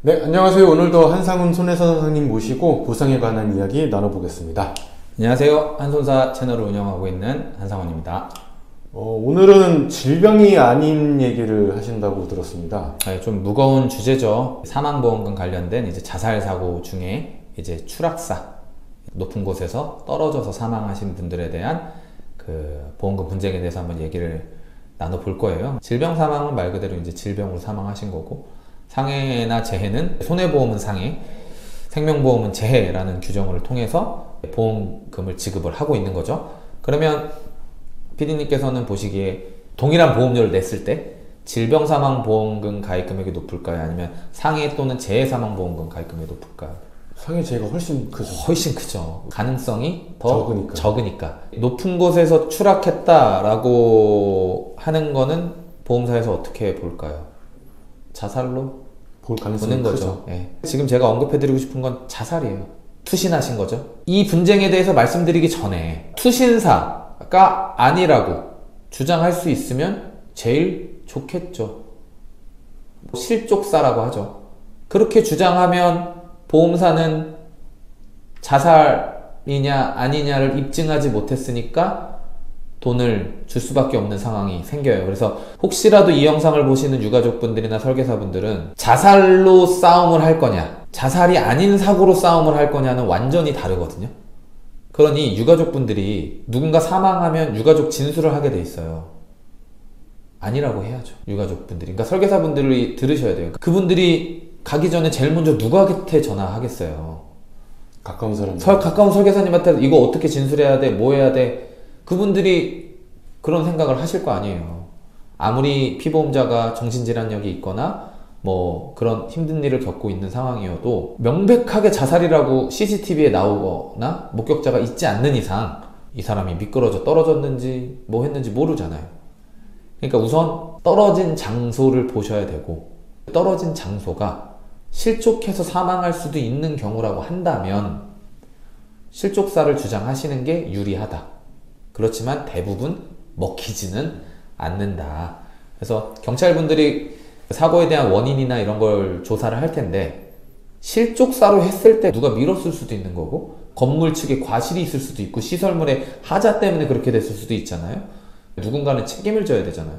네, 안녕하세요. 오늘도 한상훈 손해사 선생님 모시고 보상에 관한 이야기 나눠보겠습니다. 안녕하세요. 한손사 채널을 운영하고 있는 한상훈입니다. 오늘은 질병이 아닌 얘기를 하신다고 들었습니다. 좀 무거운 주제죠. 사망보험금 관련된 이제 자살사고 중에 이제 추락사, 높은 곳에서 떨어져서 사망하신 분들에 대한 그 보험금 분쟁에 대해서 한번 얘기를 나눠볼 거예요. 질병 사망은 말 그대로 이제 질병으로 사망하신 거고, 상해나 재해는 손해보험은 상해, 생명보험은 재해라는 규정을 통해서 보험금을 지급을 하고 있는 거죠. 그러면 PD님께서는 보시기에 동일한 보험료를 냈을 때 질병사망보험금 가입 금액이 높을까요? 아니면 상해 또는 재해사망보험금 가입 금액이 높을까요? 상해 재해가 훨씬 크죠. 훨씬 크죠. 가능성이 더 적으니까. 높은 곳에서 추락했다라고 하는 거는 보험사에서 어떻게 볼까요? 자살로 볼 가능성이 보는 크죠. 거죠. 예. 지금 제가 언급해드리고 싶은 건 자살이에요. 투신하신 거죠. 이 분쟁에 대해서 말씀드리기 전에 투신사가 아니라고 주장할 수 있으면 제일 좋겠죠. 실족사라고 하죠. 그렇게 주장하면 보험사는 자살이냐 아니냐를 입증하지 못했으니까 돈을 줄 수밖에 없는 상황이 생겨요. 그래서 혹시라도 이 영상을 보시는 유가족분들이나 설계사분들은 자살로 싸움을 할 거냐, 자살이 아닌 사고로 싸움을 할 거냐는 완전히 다르거든요. 그러니 유가족분들이 누군가 사망하면 유가족 진술을 하게 돼 있어요. 아니라고 해야죠. 유가족분들이. 그러니까 설계사분들이 들으셔야 돼요. 그분들이 가기 전에 제일 먼저 누구한테 전화하겠어요? 가까운 사람. 가까운 설계사님한테 이거 어떻게 진술해야 돼? 뭐 해야 돼? 그분들이 그런 생각을 하실 거 아니에요. 아무리 피보험자가 정신질환력이 있거나 뭐 그런 힘든 일을 겪고 있는 상황이어도 명백하게 자살이라고 CCTV에 나오거나 목격자가 있지 않는 이상 이 사람이 미끄러져 떨어졌는지 뭐 했는지 모르잖아요. 그러니까 우선 떨어진 장소를 보셔야 되고, 떨어진 장소가 실족해서 사망할 수도 있는 경우라고 한다면 실족사를 주장하시는 게 유리하다. 그렇지만 대부분 먹히지는 않는다. 그래서 경찰분들이 사고에 대한 원인이나 이런 걸 조사를 할 텐데, 실족사로 했을 때 누가 밀었을 수도 있는 거고, 건물 측에 과실이 있을 수도 있고, 시설물의 하자 때문에 그렇게 됐을 수도 있잖아요. 누군가는 책임을 져야 되잖아요.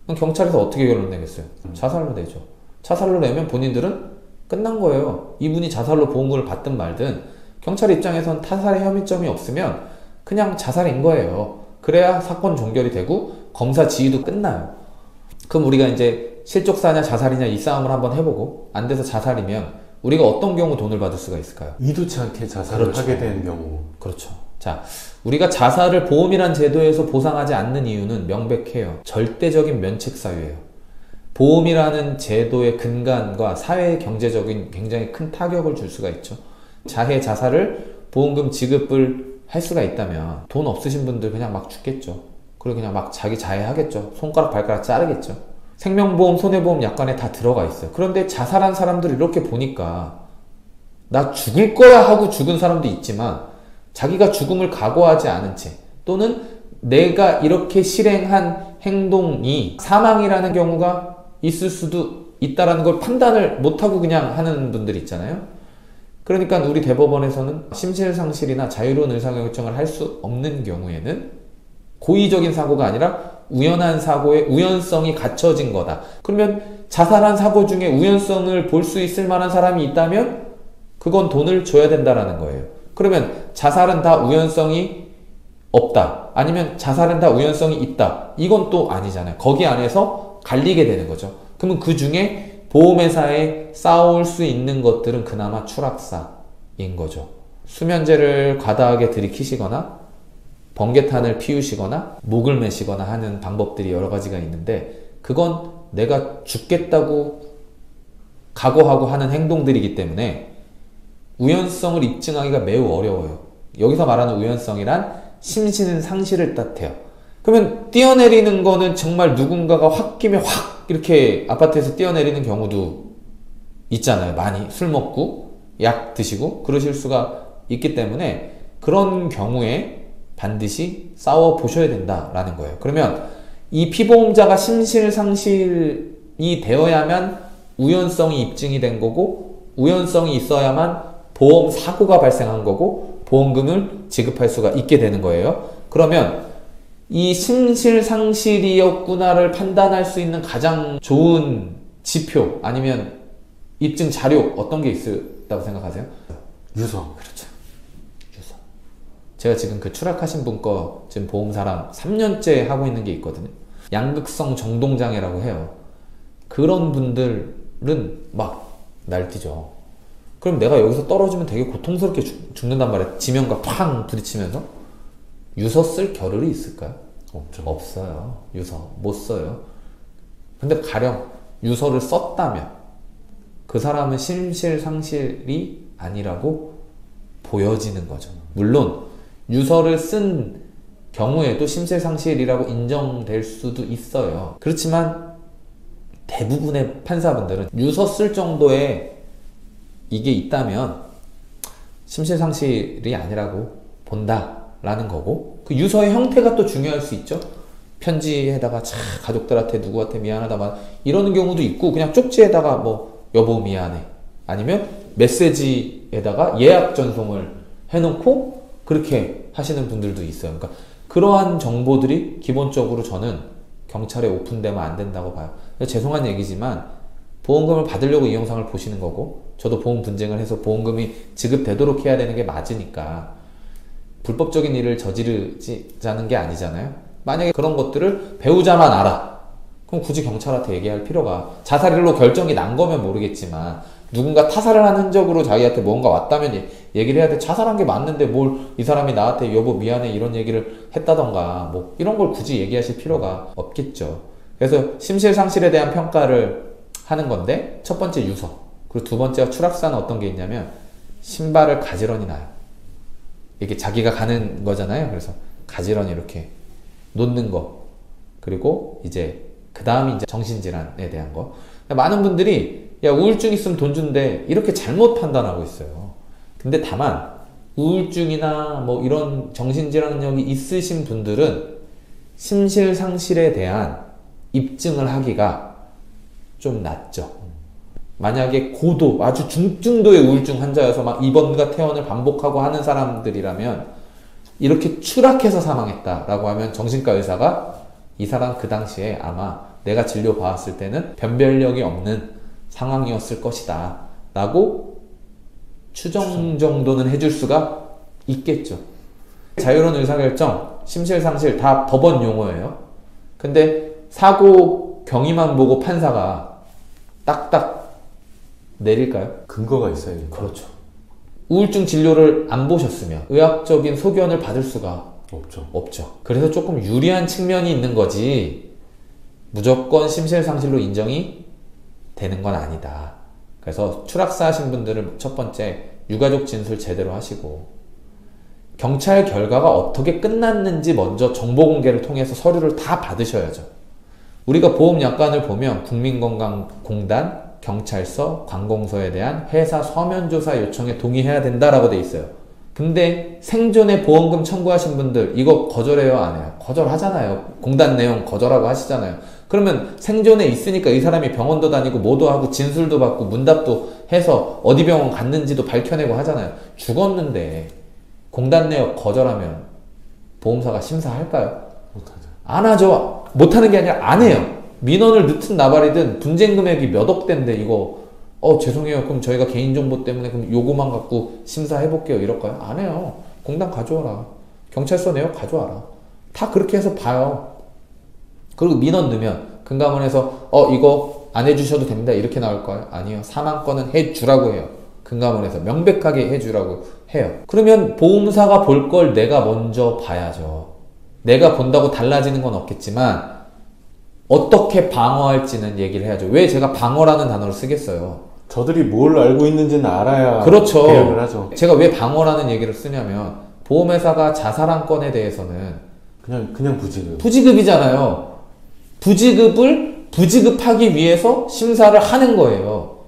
그럼 경찰에서 어떻게 결론 내겠어요? 자살로 내죠. 자살로 내면 본인들은 끝난 거예요. 이분이 자살로 보험금을 받든 말든 경찰 입장에선 타살의 혐의점이 없으면 그냥 자살인 거예요. 그래야 사건 종결이 되고 검사 지휘도 끝나요. 그럼 우리가 이제 실족사냐 자살이냐 이 싸움을 한번 해보고, 안 돼서 자살이면 우리가 어떤 경우 돈을 받을 수가 있을까요? 의도치 않게 자살을 그렇죠. 하게 된 경우. 그렇죠. 자, 우리가 자살을 보험이란 제도에서 보상하지 않는 이유는 명백해요. 절대적인 면책 사유예요. 보험이라는 제도의 근간과 사회 경제적인 굉장히 큰 타격을 줄 수가 있죠. 자해 자살을 보험금 지급을 할 수가 있다면 돈 없으신 분들 그냥 막 죽겠죠. 그리고 그냥 막 자기 자해하겠죠. 손가락 발가락 자르겠죠. 생명보험, 손해보험 약관에 다 들어가 있어요. 그런데 자살한 사람들 이렇게 보니까 나 죽을 거야 하고 죽은 사람도 있지만, 자기가 죽음을 각오하지 않은 채, 또는 내가 이렇게 실행한 행동이 사망이라는 경우가 있을 수도 있다라는 걸 판단을 못하고 그냥 하는 분들 있잖아요. 그러니까 우리 대법원에서는 심신상실이나 자유로운 의사결정을 할 수 없는 경우에는 고의적인 사고가 아니라 우연한 사고의 우연성이 갖춰진 거다. 그러면 자살한 사고 중에 우연성을 볼 수 있을 만한 사람이 있다면 그건 돈을 줘야 된다라는 거예요. 그러면 자살은 다 우연성이 없다, 아니면 자살은 다 우연성이 있다, 이건 또 아니잖아요. 거기 안에서 갈리게 되는 거죠. 그러면 그 중에 보험회사에 쌓아올 수 있는 것들은 그나마 추락사인 거죠. 수면제를 과다하게 들이키시거나 번개탄을 피우시거나 목을 매시거나 하는 방법들이 여러 가지가 있는데, 그건 내가 죽겠다고 각오하고 하는 행동들이기 때문에 우연성을 입증하기가 매우 어려워요. 여기서 말하는 우연성이란 심신 상실을 뜻해요. 그러면 뛰어내리는 거는 정말 누군가가 홧김에 확 이렇게 아파트에서 뛰어내리는 경우도 있잖아요. 많이 술 먹고 약 드시고 그러실 수가 있기 때문에 그런 경우에 반드시 싸워 보셔야 된다라는 거예요. 그러면 이 피보험자가 심신상실이 되어야만 우연성이 입증이 된 거고 우연성이 있어야만 보험 사고가 발생한 거고 보험금을 지급할 수가 있게 되는 거예요. 그러면 이 심실상실이었구나를 판단할 수 있는 가장 좋은 지표 아니면 입증 자료 어떤 게 있다고 생각하세요? 유서. 그렇죠. 유서. 제가 지금 그 추락하신 분 거 지금 보험사랑 3년째 하고 있는 게 있거든요. 양극성 정동장애라고 해요. 그런 분들은 막 날뛰죠. 그럼 내가 여기서 떨어지면 되게 고통스럽게 죽는단 말이야. 지면과 팡 부딪히면서. 유서 쓸 겨를이 있을까요? 없죠. 없어요. 유서 못 써요. 근데 가령 유서를 썼다면 그 사람은 심실상실이 아니라고 보여지는 거죠. 물론 유서를 쓴 경우에도 심실상실이라고 인정될 수도 있어요. 그렇지만 대부분의 판사분들은 유서 쓸 정도의 이게 있다면 심실상실이 아니라고 본다라는 거고, 그 유서의 형태가 또 중요할 수 있죠. 편지에다가 가족들한테 누구한테 미안하다 막 이러는 경우도 있고, 그냥 쪽지에다가 뭐 여보 미안해, 아니면 메시지에다가 예약 전송을 해놓고 그렇게 하시는 분들도 있어요. 그러니까 그러한 정보들이 기본적으로 저는 경찰에 오픈되면 안 된다고 봐요. 죄송한 얘기지만 보험금을 받으려고 이 영상을 보시는 거고, 저도 보험 분쟁을 해서 보험금이 지급되도록 해야 되는 게 맞으니까 불법적인 일을 저지르자는 게 아니잖아요. 만약에 그런 것들을 배우자만 알아, 그럼 굳이 경찰한테 얘기할 필요가, 자살로 결정이 난 거면 모르겠지만 누군가 타살을 한 흔적으로 자기한테 뭔가 왔다면 얘기를 해야 돼. 자살한 게 맞는데 뭘 이 사람이 나한테 여보 미안해 이런 얘기를 했다던가 뭐 이런 걸 굳이 얘기하실 필요가 없겠죠. 그래서 심실상실에 대한 평가를 하는 건데, 첫 번째 유서, 그리고 두 번째가 추락사는 어떤 게 있냐면 신발을 가지런히 놔요. 이게 자기가 가는 거잖아요. 그래서 가지런히 이렇게 놓는 거, 그리고 이제 그 다음이 이제 정신질환에 대한 거. 많은 분들이 야 우울증 있으면 돈 준대 이렇게 잘못 판단하고 있어요. 근데 다만 우울증이나 뭐 이런 정신질환력이 있으신 분들은 심실상실에 대한 입증을 하기가 좀 낫죠. 만약에 고도, 아주 중증도의 우울증 환자여서 막 입원과 퇴원을 반복하고 하는 사람들이라면, 이렇게 추락해서 사망했다라고 하면 정신과 의사가 이 사람 그 당시에 아마 내가 진료 받았을 때는 변별력이 없는 상황이었을 것이다 라고 추정 정도는 해줄 수가 있겠죠. 자유로운 의사결정, 심실상실 다 법원 용어예요. 근데 사고 경위만 보고 판사가 딱딱 내릴까요? 근거가 있어야 돼요. 그렇죠. 우울증 진료를 안 보셨으면 의학적인 소견을 받을 수가 없죠. 그래서 조금 유리한 측면이 있는 거지 무조건 심실상실로 인정이 되는 건 아니다. 그래서 추락사 하신 분들은 첫 번째 유가족 진술 제대로 하시고, 경찰 결과가 어떻게 끝났는지 먼저 정보 공개를 통해서 서류를 다 받으셔야죠. 우리가 보험약관을 보면 국민건강공단, 경찰서, 관공서에 대한 회사 서면조사 요청에 동의해야 된다라고 돼 있어요. 근데 생존에 보험금 청구하신 분들 이거 거절해요, 안 해요? 거절하잖아요. 공단 내용 거절하고 하시잖아요. 그러면 생존에 있으니까 이 사람이 병원도 다니고 뭐도 하고 진술도 받고 문답도 해서 어디 병원 갔는지도 밝혀내고 하잖아요. 죽었는데 공단 내역 거절하면 보험사가 심사할까요? 못하죠. 안 하죠. 못하는 게 아니라 안 해요. 민원을 넣든 나발이든 분쟁 금액이 몇 억대인데 이거 죄송해요. 그럼 저희가 개인정보 때문에 그럼 요거만 갖고 심사해볼게요. 이럴까요? 안 해요. 공단 가져와라. 경찰서 내역 가져와라. 다 그렇게 해서 봐요. 그리고 민원 넣으면 금감원에서 이거 안 해주셔도 됩니다. 이렇게 나올까요? 아니요. 사망권은 해주라고 해요. 금감원에서 명백하게 해주라고 해요. 그러면 보험사가 볼 걸 내가 먼저 봐야죠. 내가 본다고 달라지는 건 없겠지만 어떻게 방어할지는 얘기를 해야죠. 왜 제가 방어라는 단어를 쓰겠어요? 저들이 뭘 알고 있는지는 알아야 그렇죠. 대응을 하죠. 제가 왜 방어라는 얘기를 쓰냐면 보험회사가 자살한 건에 대해서는 그냥 부지급. 부지급이잖아요. 부지급을 부지급하기 위해서 심사를 하는 거예요.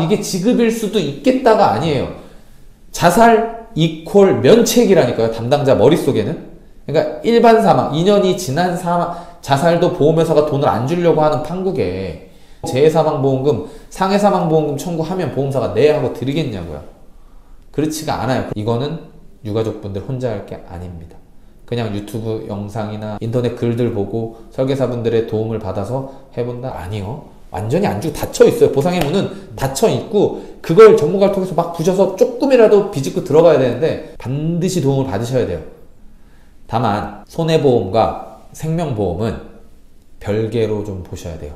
이게 지급일 수도 있겠다가 아니에요. 자살 이퀄 면책이라니까요. 담당자 머릿속에는. 그러니까 일반 사망, 2년이 지난 사망, 자살도 보험회사가 돈을 안 주려고 하는 판국에 재해사망보험금, 상해사망보험금 청구하면 보험사가 네 하고 드리겠냐고요. 그렇지가 않아요. 이거는 유가족분들 혼자 할 게 아닙니다. 그냥 유튜브 영상이나 인터넷 글들 보고 설계사분들의 도움을 받아서 해본다? 아니요. 완전히 안 주고 닫혀있어요. 보상의 문은 닫혀있고 그걸 전문가를 통해서 막 부셔서 조금이라도 비집고 들어가야 되는데 반드시 도움을 받으셔야 돼요. 다만 손해보험과 생명보험은 별개로 좀 보셔야 돼요.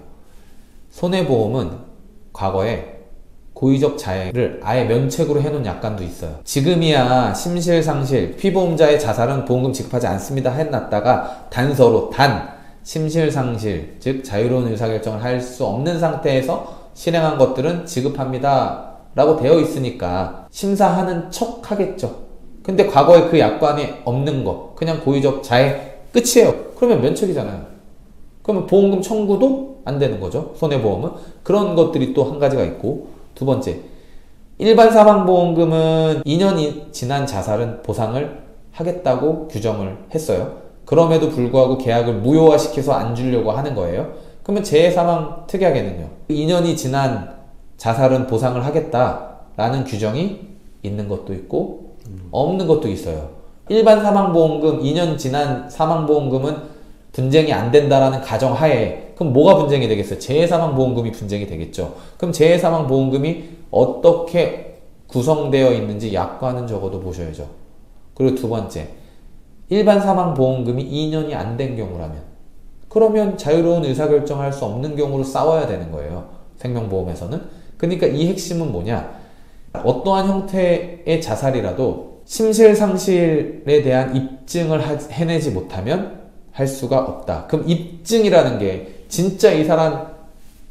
손해보험은 과거에 고의적 자해를 아예 면책으로 해놓은 약관도 있어요. 지금이야 심실상실, 피보험자의 자살은 보험금 지급하지 않습니다 해놨다가 단서로 심실상실, 즉 자유로운 의사결정을 할 수 없는 상태에서 실행한 것들은 지급합니다 라고 되어 있으니까 심사하는 척 하겠죠. 근데 과거에 그 약관이 없는 거, 그냥 고의적 자해 끝이에요. 그러면 면책이잖아요. 그러면 보험금 청구도 안 되는 거죠. 손해보험은. 그런 것들이 또 한 가지가 있고, 두 번째, 일반 사망보험금은 2년이 지난 자살은 보상을 하겠다고 규정을 했어요. 그럼에도 불구하고 계약을 무효화시켜서 안 주려고 하는 거예요. 그러면 재해사망 특약에는요, 2년이 지난 자살은 보상을 하겠다라는 규정이 있는 것도 있고 없는 것도 있어요. 일반 사망보험금, 2년 지난 사망보험금은 분쟁이 안 된다라는 가정하에 그럼 뭐가 분쟁이 되겠어요? 재해사망보험금이 분쟁이 되겠죠. 그럼 재해사망보험금이 어떻게 구성되어 있는지 약관은 적어도 보셔야죠. 그리고 두 번째, 일반 사망보험금이 2년이 안 된 경우라면, 그러면 자유로운 의사결정을 할 수 없는 경우로 싸워야 되는 거예요. 생명보험에서는. 그러니까 이 핵심은 뭐냐? 어떠한 형태의 자살이라도 심실상실에 대한 입증을 해내지 못하면 할 수가 없다. 그럼 입증이라는 게 진짜 이 사람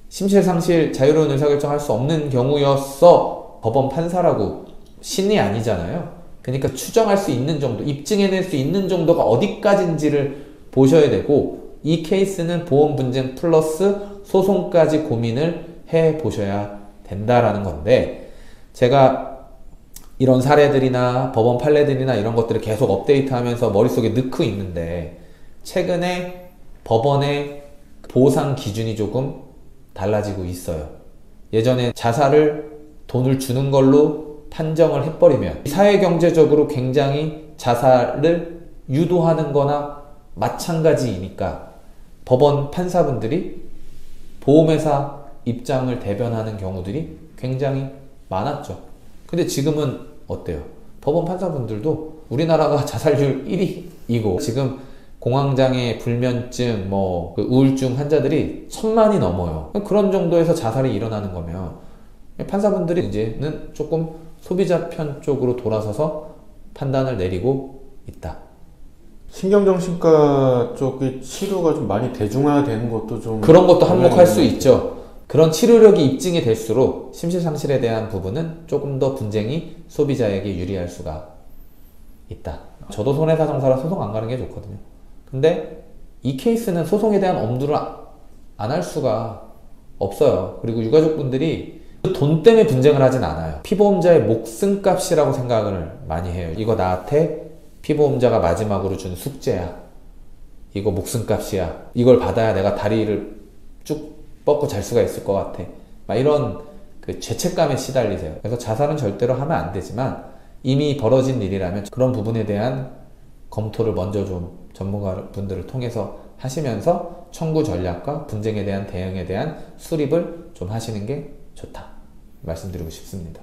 심실상실 자유로운 의사결정 할 수 없는 경우였어. 법원 판사라고 신이 아니잖아요. 그러니까 추정할 수 있는 정도, 입증해낼 수 있는 정도가 어디까지인지를 보셔야 되고, 이 케이스는 보험 분쟁 플러스 소송까지 고민을 해 보셔야 된다라는 건데, 제가 이런 사례들이나 법원 판례들이나 이런 것들을 계속 업데이트하면서 머릿속에 넣고 있는데, 최근에 법원의 보상 기준이 조금 달라지고 있어요. 예전에 자살을 돈을 주는 걸로 판정을 해버리면 사회경제적으로 굉장히 자살을 유도하는 거나 마찬가지이니까 법원 판사분들이 보험회사 입장을 대변하는 경우들이 굉장히 많았죠. 근데 지금은 어때요? 법원 판사분들도 우리나라가 자살률 1위이고 지금 공황장애, 불면증, 그 우울증 환자들이 1000만이 넘어요. 그런 정도에서 자살이 일어나는 거면 판사분들이 이제는 조금 소비자 편 쪽으로 돌아서서 판단을 내리고 있다. 신경정신과 쪽의 치료가 좀 많이 대중화되는 것도 좀 그런 것도 한몫할 수 있죠. 그런 치료력이 입증이 될수록 심실상실에 대한 부분은 조금 더 분쟁이 소비자에게 유리할 수가 있다. 저도 손해사정사라 소송 안 가는 게 좋거든요. 근데 이 케이스는 소송에 대한 엄두를 안 할 수가 없어요. 그리고 유가족분들이 돈 때문에 분쟁을 하진 않아요. 피보험자의 목숨값이라고 생각을 많이 해요. 이거 나한테 피보험자가 마지막으로 준 숙제야. 이거 목숨값이야. 이걸 받아야 내가 다리를 쭉 뻗고 잘 수가 있을 것 같아. 막 이런 그 죄책감에 시달리세요. 그래서 자살은 절대로 하면 안 되지만 이미 벌어진 일이라면 그런 부분에 대한 검토를 먼저 좀 전문가분들을 통해서 하시면서 청구 전략과 분쟁에 대한 대응에 대한 수립을 좀 하시는 게 좋다 말씀드리고 싶습니다.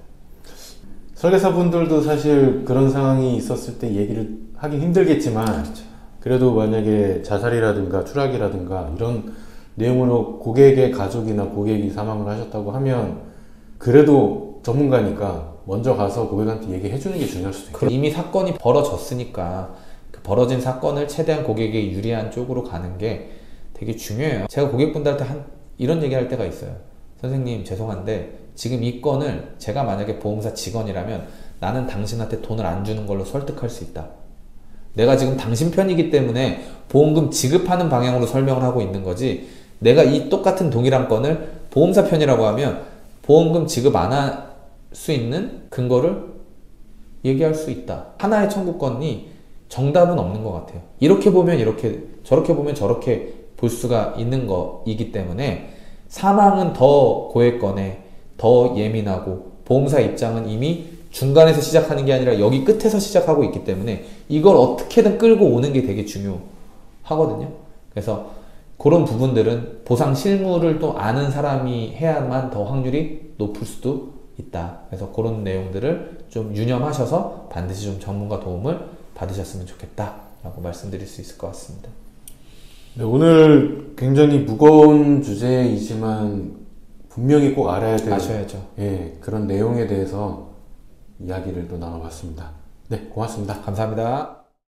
설계사분들도 사실 그런 상황이 있었을 때 얘기를 하기 힘들겠지만 그렇죠. 그래도 만약에 자살이라든가 추락이라든가 이런 내용으로 고객의 가족이나 고객이 사망을 하셨다고 하면 그래도 전문가니까 먼저 가서 고객한테 얘기해 주는 게 중요할 수도 있고 이미 사건이 벌어졌으니까 그 벌어진 사건을 최대한 고객에게 유리한 쪽으로 가는 게 되게 중요해요. 제가 고객분들한테 이런 얘기할 때가 있어요. 선생님 죄송한데 지금 이 건을 제가 만약에 보험사 직원이라면 나는 당신한테 돈을 안 주는 걸로 설득할 수 있다. 내가 지금 당신 편이기 때문에 보험금 지급하는 방향으로 설명을 하고 있는 거지, 내가 이 똑같은 동일한 건을 보험사 편이라고 하면 보험금 지급 안 할 수 있는 근거를 얘기할 수 있다. 하나의 청구권이 정답은 없는 것 같아요. 이렇게 보면 이렇게, 저렇게 보면 저렇게 볼 수가 있는 거이기 때문에 사망은 더 고액건에 더 예민하고 보험사 입장은 이미 중간에서 시작하는 게 아니라 여기 끝에서 시작하고 있기 때문에 이걸 어떻게든 끌고 오는 게 되게 중요하거든요. 그래서 그런 부분들은 보상 실무를 또 아는 사람이 해야만 더 확률이 높을 수도 있다. 그래서 그런 내용들을 좀 유념하셔서 반드시 좀 전문가 도움을 받으셨으면 좋겠다 라고 말씀드릴 수 있을 것 같습니다. 네, 오늘 굉장히 무거운 주제이지만 분명히 꼭 알아야 될 아셔야죠. 예, 그런 내용에 대해서 이야기를 또 나눠봤습니다. 네, 고맙습니다. 감사합니다.